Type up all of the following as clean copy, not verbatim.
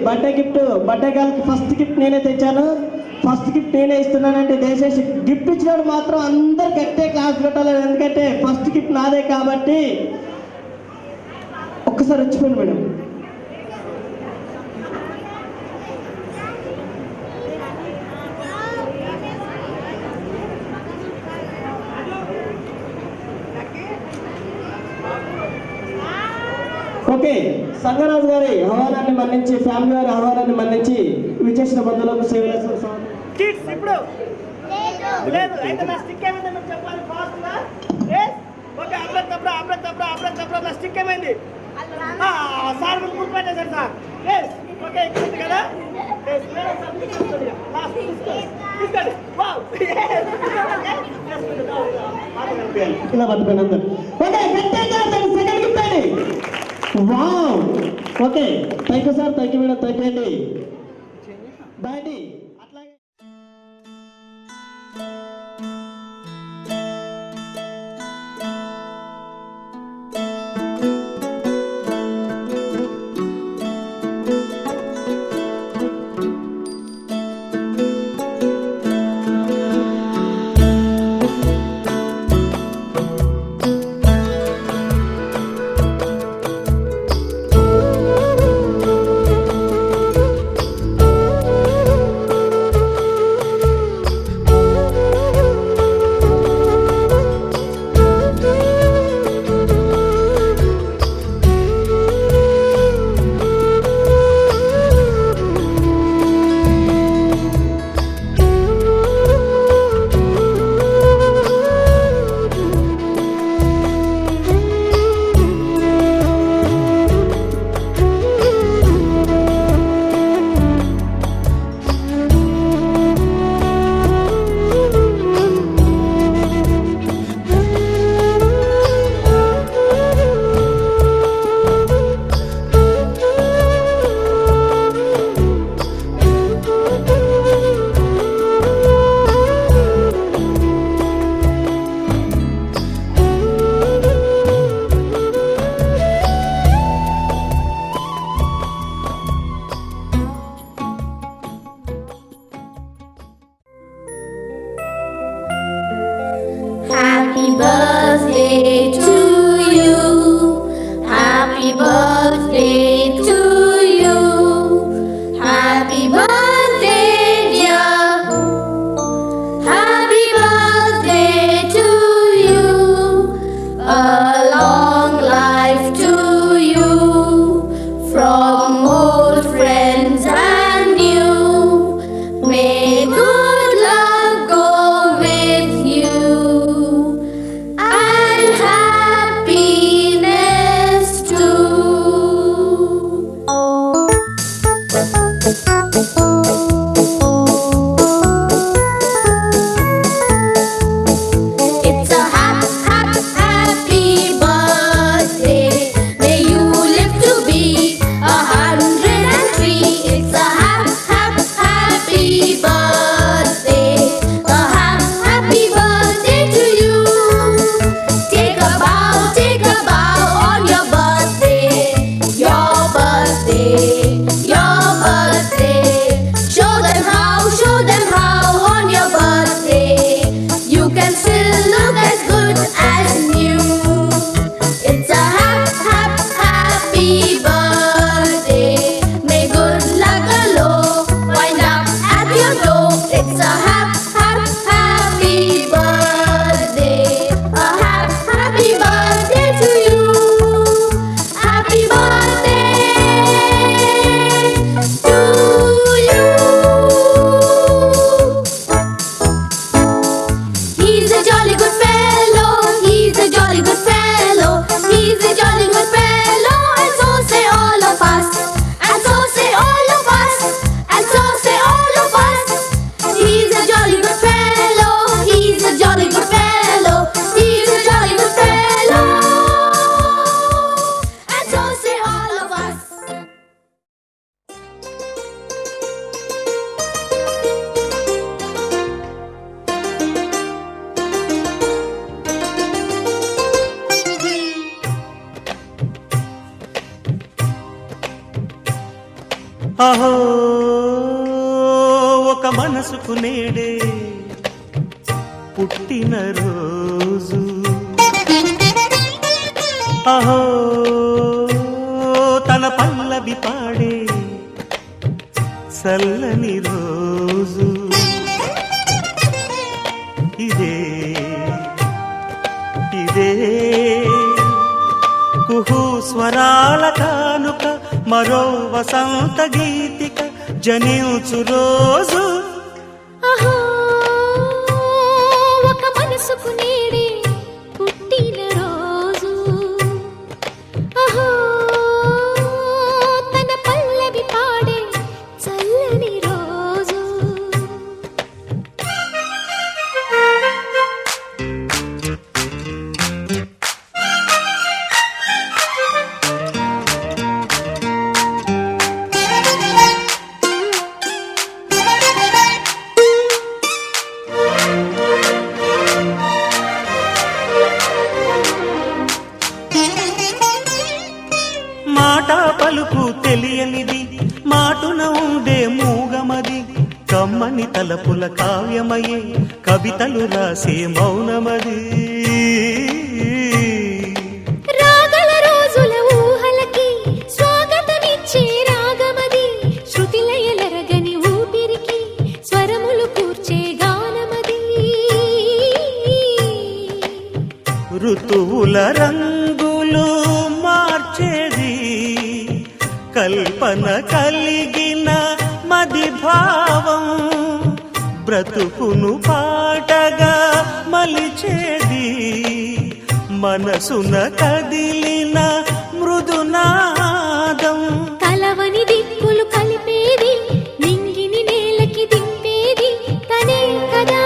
Birthday gift, birthday గర్ల్కి first gift నేనే తెచ్చాను. ఫస్ట్ గిఫ్ట్ నేనే ఇస్తున్నానంటే దయచేసి గిఫ్ట్ ఇచ్చినప్పుడు మాత్రం అందరు గట్టే క్లాస్ పెట్టాలి. ఎందుకంటే ఫస్ట్ గిఫ్ట్ నాదే కాబట్టి. ఒక్కసారి వచ్చిపోయింది మేడం. ఓకే, సంగరాజు గారి ఆహ్వానాన్ని మన్నించి, ఫ్యామిలీ గారి ఆహ్వానాన్ని మన్నించి విచ్చేసిన బంధువులకు సేవలు ఇప్పుడు లేదు అయితే నా స్టిక్ ఏమైంది చెప్పాలి ఫాస్ట్గా. ఓకే, అప్పుడు స్టిక్ ఏమైంది సార్ ముందు పెట్టేశారు సార్. ఓకే, ఇక్కడ కదా ఇలా పట్టుకోండి అందరు. ఓకే, సెకండ్ గిఫ్ట్ అండి. Wow, okay, thank you sir, thank you madam, thank you అండి, బాయ్ అండి. అట్లాగే birthday to you. Happy birthday to you. Happy birthday, dear. Happy birthday to you. A long life to you. From old friends and new. May good luck go with you. And happiness too. It's a happy birthday. May you live to be 103. It's a happy birthday. A happy birthday to you. Take a bow on your birthday. Your birthday, your birthday. Show them how on your birthday. You can still look as good as new. It's a happy birthday. May good luck galore wind up at your door. It's a happy birthday. A happy birthday to you. Happy birthday to you. He's a jolly good fellow. He's a jolly good fellow. He's a jolly good fellow. And so say all of us. And so say all of us. And so say all of us. He's a jolly good fellow. He's a jolly good fellow. He's a jolly good fellow. And so say all of us. అహో ఒక మనసుకు నేడే పుట్టిన రోజు. అహో తన పల్లవి పాడే చల్లని రోజు. ఇదే ఇదే కుహు స్వరాల కానుక మరో వసంత గీతిక జనించు రోజు. అహో ఒక మనసుకు నేడే పుట్టిన రోజు. అహో తన పల్లవి పాడే చల్లని రోజు. మాట పలుకు తెలియనిది మాటున ఉండే మూగమది. కమ్మని తలపుల కావ్యమయే కవితలు రాసే మౌనమది. రాగల రోజుల ఊహలకి స్వాగతమిచ్చే రాగమది. శృతిలయలరగని ఊపిరికి స్వరములు కూర్చే గానమది. ఋతువుల రంగులు మార్చేది కల్పన కలిగిన మది భావం. బ్రతుకును పాటగా మలిచేది మనసున కదిలిన మృదునాదం. కలవని దిక్కులు కలిపేది నింగిని నేలకి దింపేది తనే కదా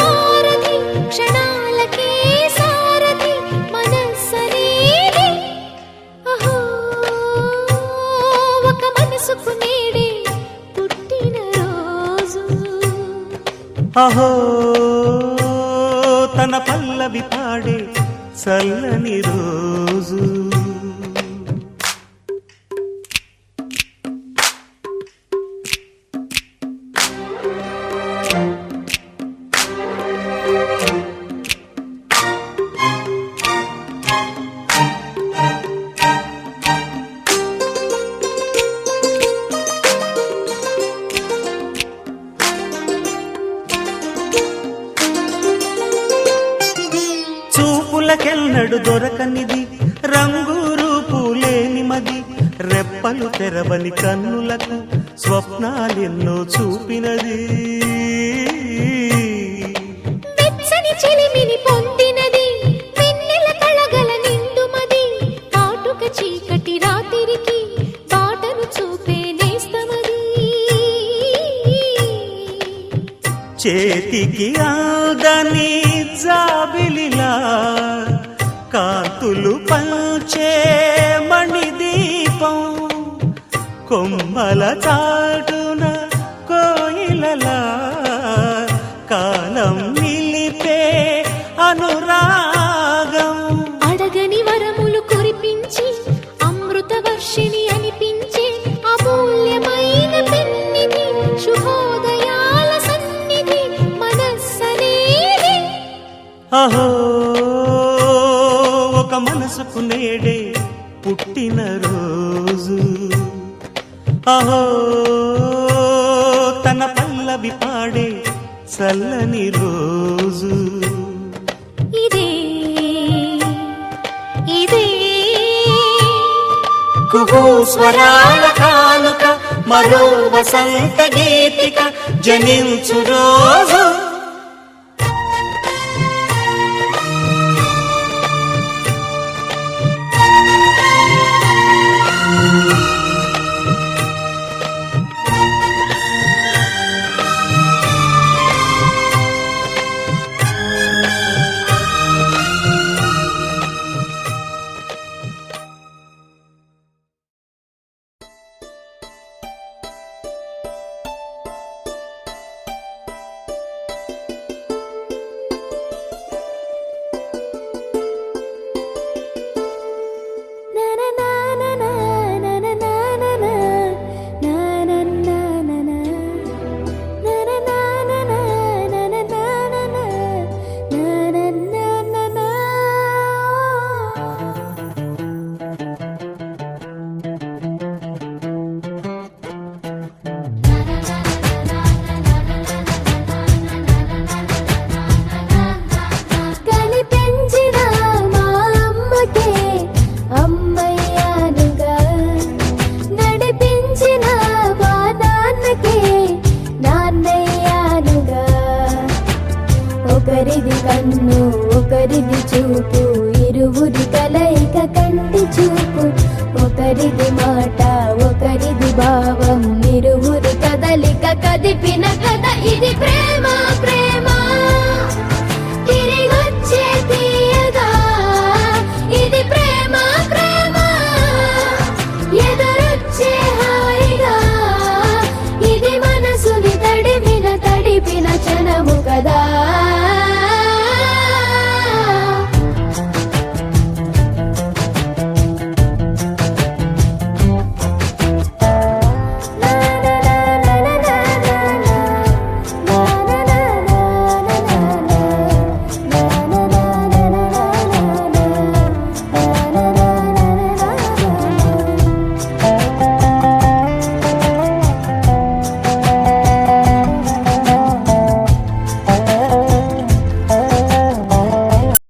మారది. క్షణాలకే సారథి మనస్సనేది. అహో ఒక మనసుకు నేడే పుట్టిన రోజు. అహో తన పల్లవి పాడే చల్లని రోజు. కళ్ళకెన్నడు దొరకనిది రంగు రూపు లేని మది రెప్పలు తెరవని కన్నులకు స్వప్నాలెన్నో చూపినది వెచ్చని చిలిమిని పొందినది వెన్నెల కళగల నిండుమది కాటుక చీకటి రాత్రికి బాటను చూపే నేస్తమది చేతికి ఆదని జాబిలిలా కాంతులు పంచే మణిదీపం కొమ్మల చాటున కోయిలలా కాలం నిలిపే అనురాగం అడగని వరములు కురిపించి అమృత వర్షిణి అనిపించే అమూల్యమైన పెన్నిధి శుభోదయాల సన్నిధి మనస్సనేది అహో ఒక మనసుకు నేడే పుట్టిన రోజు అహో తన పల్లవి పాడే చల్లని రోజు ఇదే ఇదే కుహూ స్వరాల కానుక మరో వసంత గీతిక జనించు రోజు ఒకరిది కన్ను ఒకరిది చూపు ఇరువురి కలయిక కంటి చూపు ఒకరిది మాట ఒకరిది భావం ఇరువురి కదలిక కదిపిన కథ ఇది ప్రేమ ప్రేమ తిరిగొచ్చే తీయగా ఇది ప్రేమ ప్రేమ ఎదురొచ్చే హాయిగా ఇది మనసుని తడిపిన క్షణము కదా